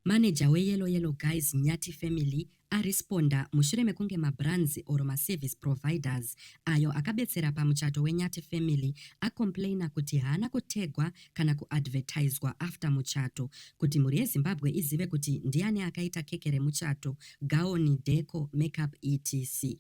Manager we Yellow Guys Nyati Family aresponda mushure mekunge mabrands or maservice providers ayo akabetsera pamuchato weNyati Family acomplaina kuti haana kutegwa kana kuadvertiswa after muchato kuti mhuri yeZimbabwe izive kuti ndiani akaita keke remuchato, gauni, deco, makeup etc.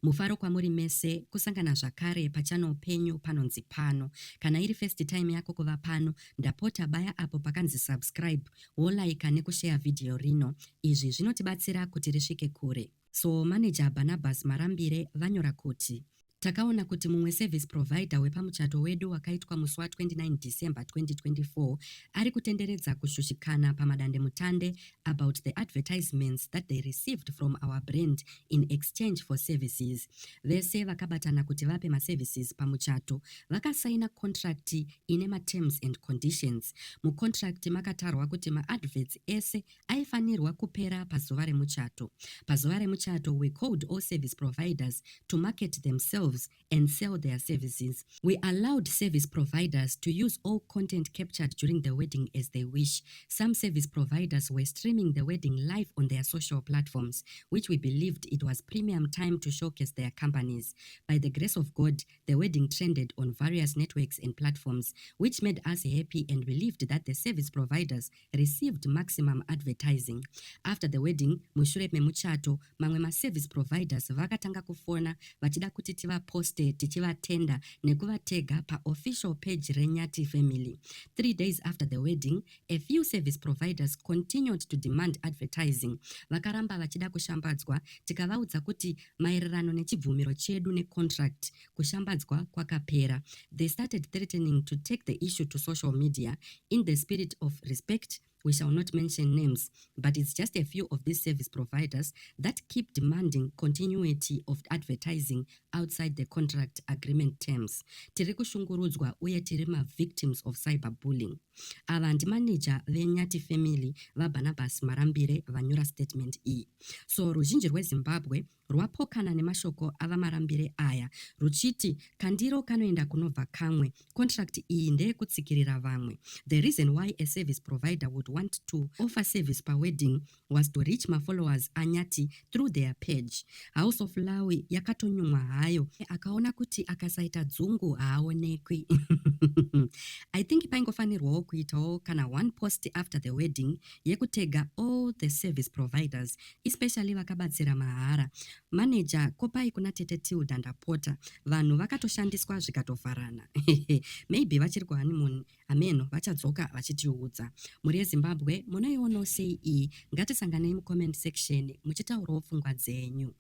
Mufaro kwamuri mese kusangana zvakare pachannel penyu panonzi pano. Kana iri first time yako kuva pano, ndapota baya apo pakanzi subscribe, wolaika nekushare video rino. Izvi zvinotibatsira kuti risvike kure. So manager Barnabas Marambire vanyora kuti takaona kuti mumwe service provider wepamuchato wedu wakaitwa musi wa29 December 2024 ari kutenderedza kushushikana pamadande mutande about the advertisements that they received from our brand in exchange for services. Vese vakabatana kuti vape maservices pamuchato vakasaina contract ine ma-terms and conditions. Mucontract makatarwa kuti ma-adverts ese aifanirwa kupera pazuva remuchato. Pazuva remuchato we called all service providers to market themselves and sell their services. We allowed service providers to use all content captured during the wedding as they wish. Some service providers were streaming the wedding live on their social platforms, which we believed it was premium time to showcase their companies. By the grace of God, the wedding trended on various networks and platforms, which made us happy and believed that the service providers received maximum advertising. After the wedding, mushure memuchato, mamwe ma-service providers vakatanga kufona vachida kuti tivaposte tichivatenda nekuvatega pa-official page reNyati Family. 3 days after the wedding, a few service providers continued to demand advertising. Vakaramba vachida kushambadzwa, tikavaudza kuti maererano nechibvumiro chedu necontract kushambadzwa kwakapera. They started threatening to take the issue to social media. In the spirit of respect, we shall not mention names, but it's just a few of these service providers that keep demanding continuity of advertising outside the contract agreement terms. Tiri kushungurudzwa uye tiri ma-victims of cyberbullying. Ava ndi manager veNyati Family vaBarnabas Marambire vanyora statement iyi. So ruzhinji rweZimbabwe rwapokana nemashoko ava Marambire aya ruchiti kandiro kanoenda kunobva kamwe, contract iyi ndeyekutsikirira vamwe. The reason why a service provider would want to offer service per wedding was to reach my followers aNyati through their page. House of Lawi yakatonyumwa hayo akaona kuti akasaita dzungu haaonekwi. I think paingofanirwawo kuitawo kana one post after the wedding yekutega all the service providers, especially vakabatsira mahara. Manager kopai kuna Tete Tilda ndapota vanhu vakatoshandiswa zvikatofarana. Maybe vachiri kuhoneymoon, ameno vachadzoka vachitiudza. Muri yeZimbabwe munoionawo sei iyi? Ngatisanganei mucomment section muchitaurawo pfungwa dzenyu.